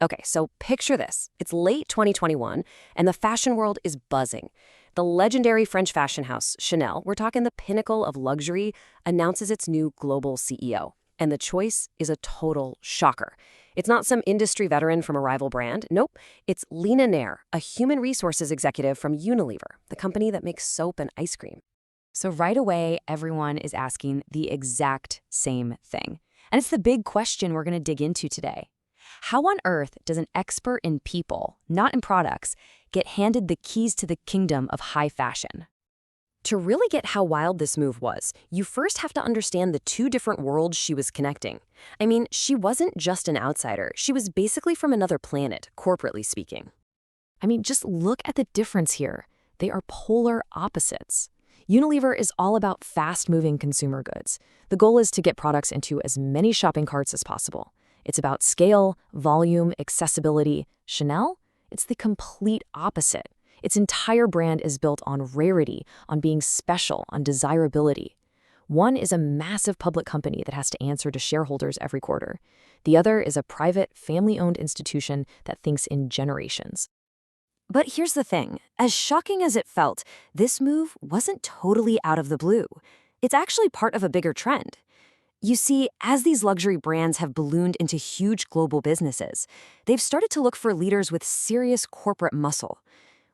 Okay, so picture this. It's late 2021, and the fashion world is buzzing. The legendary French fashion house, Chanel, we're talking the pinnacle of luxury, announces its new global CEO. And the choice is a total shocker. It's not some industry veteran from a rival brand. Nope, it's Leena Nair, a human resources executive from Unilever, the company that makes soap and ice cream. So right away, everyone is asking the exact same thing. And it's the big question we're going to dig into today. How on earth does an expert in people, not in products, get handed the keys to the kingdom of high fashion? To really get how wild this move was, you first have to understand the two different worlds she was connecting. I mean, she wasn't just an outsider. She was basically from another planet, corporately speaking. I mean, just look at the difference here. They are polar opposites. Unilever is all about fast-moving consumer goods. The goal is to get products into as many shopping carts as possible. It's about scale, volume, accessibility. Chanel? It's the complete opposite. Its entire brand is built on rarity, on being special, on desirability. One is a massive public company that has to answer to shareholders every quarter. The other is a private, family-owned institution that thinks in generations. But here's the thing. As shocking as it felt, this move wasn't totally out of the blue. It's actually part of a bigger trend. You see, as these luxury brands have ballooned into huge global businesses, they've started to look for leaders with serious corporate muscle.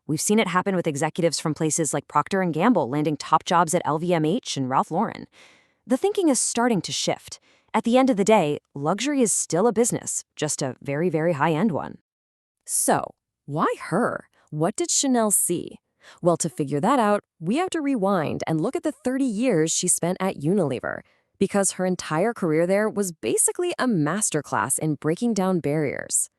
We've seen it happen with executives from places like Procter & Gamble landing top jobs at LVMH and Ralph Lauren. The thinking is starting to shift. At the end of the day, luxury is still a business, just a very, very high-end one. So, why her? What did Chanel see? Well, to figure that out, we have to rewind and look at the 30 years she spent at Unilever, because her entire career there was basically a masterclass in breaking down barriers.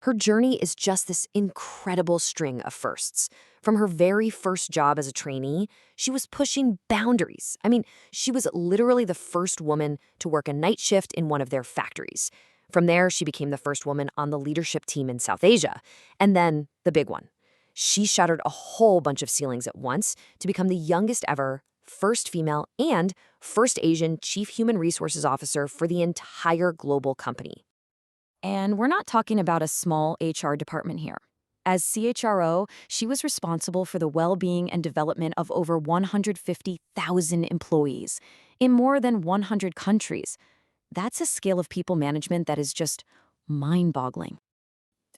Her journey is just this incredible string of firsts. From her very first job as a trainee, she was pushing boundaries. I mean, she was literally the first woman to work a night shift in one of their factories. From there, she became the first woman on the leadership team in South Asia. And then, the big one. She shattered a whole bunch of ceilings at once to become the youngest ever, first female, and first Asian Chief Human Resources Officer for the entire global company. And we're not talking about a small HR department here. As CHRO, she was responsible for the well-being and development of over 150,000 employees in more than 100 countries. That's a scale of people management that is just mind-boggling.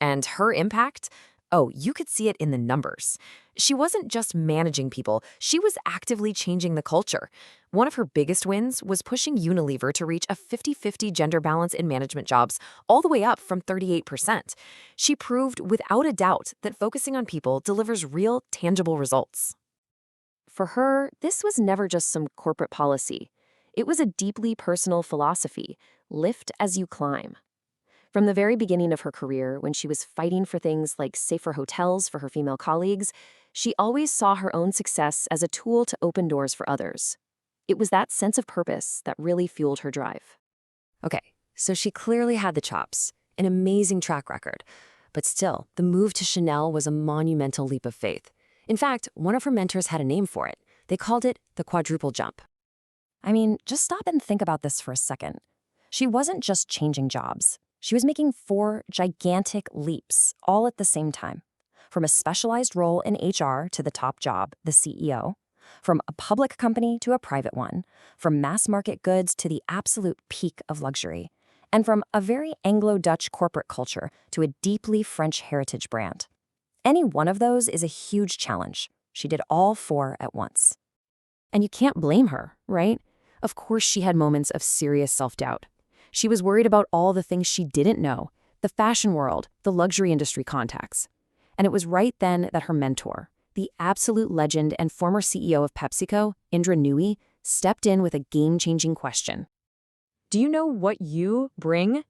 And her impact? Oh, you could see it in the numbers. She wasn't just managing people, she was actively changing the culture. One of her biggest wins was pushing Unilever to reach a 50-50 gender balance in management jobs, all the way up from 38%. She proved without a doubt that focusing on people delivers real, tangible results. For her, this was never just some corporate policy. It was a deeply personal philosophy: lift as you climb. From the very beginning of her career, when she was fighting for things like safer hotels for her female colleagues, she always saw her own success as a tool to open doors for others. It was that sense of purpose that really fueled her drive. Okay, so she clearly had the chops, an amazing track record. But still, the move to Chanel was a monumental leap of faith. In fact, one of her mentors had a name for it. They called it the quadruple jump. I mean, just stop and think about this for a second. She wasn't just changing jobs. She was making 4 gigantic leaps, all at the same time. From a specialized role in HR to the top job, the CEO. From a public company to a private one. From mass market goods to the absolute peak of luxury. And from a very Anglo-Dutch corporate culture to a deeply French heritage brand. Any one of those is a huge challenge. She did all 4 at once. And you can't blame her, right? Of course she had moments of serious self-doubt. She was worried about all the things she didn't know, the fashion world, the luxury industry contacts. And it was right then that her mentor, the absolute legend and former CEO of PepsiCo, Indra Nooyi, stepped in with a game-changing question. Do you know what you bring?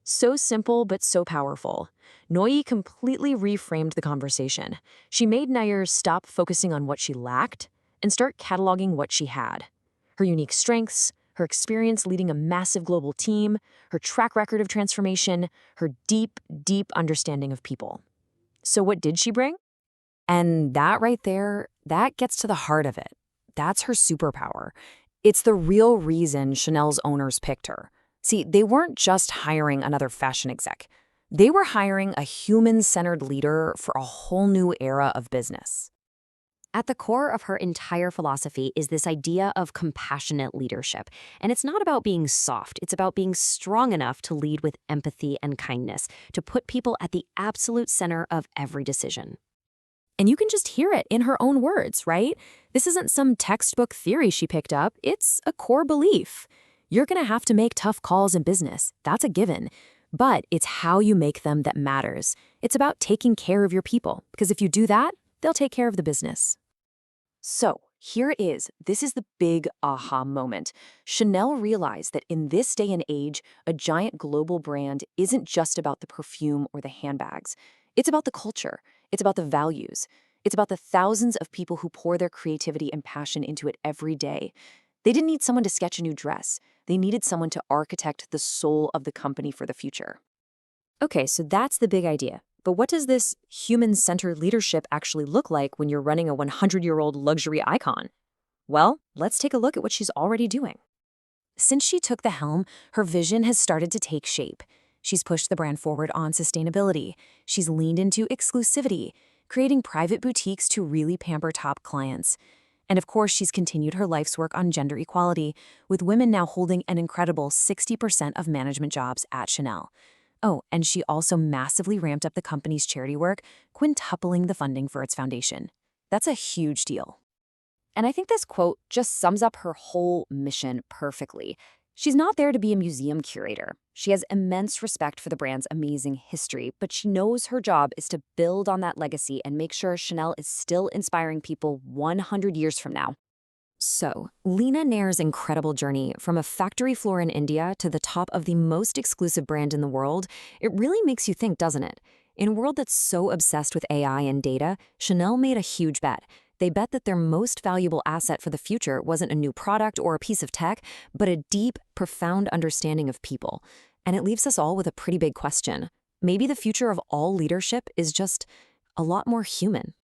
So simple, but so powerful. Nooyi completely reframed the conversation. She made Nair stop focusing on what she lacked and start cataloging what she had. Her unique strengths, her experience leading a massive global team, her track record of transformation, her deep, deep understanding of people. So what did she bring? And that right there, that gets to the heart of it. That's her superpower. It's the real reason Chanel's owners picked her. See, they weren't just hiring another fashion exec. They were hiring a human-centered leader for a whole new era of business. At the core of her entire philosophy is this idea of compassionate leadership. And it's not about being soft, it's about being strong enough to lead with empathy and kindness, to put people at the absolute center of every decision. And you can just hear it in her own words, right? This isn't some textbook theory she picked up, it's a core belief. You're going to have to make tough calls in business, that's a given. But it's how you make them that matters. It's about taking care of your people, because if you do that, they'll take care of the business. So, here it is. This is the big aha moment. Chanel realized that in this day and age, a giant global brand isn't just about the perfume or the handbags. It's about the culture. It's about the values. It's about the thousands of people who pour their creativity and passion into it every day. They didn't need someone to sketch a new dress. They needed someone to architect the soul of the company for the future. Okay, so that's the big idea. But what does this human-centered leadership actually look like when you're running a 100-year-old luxury icon? Well, let's take a look at what she's already doing. Since she took the helm, her vision has started to take shape. She's pushed the brand forward on sustainability. She's leaned into exclusivity, creating private boutiques to really pamper top clients. And of course, she's continued her life's work on gender equality, with women now holding an incredible 60% of management jobs at Chanel. Oh, and she also massively ramped up the company's charity work, quintupling the funding for its foundation. That's a huge deal. And I think this quote just sums up her whole mission perfectly. She's not there to be a museum curator. She has immense respect for the brand's amazing history, but she knows her job is to build on that legacy and make sure Chanel is still inspiring people 100 years from now. So, Leena Nair's incredible journey from a factory floor in India to the top of the most exclusive brand in the world, it really makes you think, doesn't it? In a world that's so obsessed with AI and data, Chanel made a huge bet. They bet that their most valuable asset for the future wasn't a new product or a piece of tech, but a deep, profound understanding of people. And it leaves us all with a pretty big question. Maybe the future of all leadership is just a lot more human.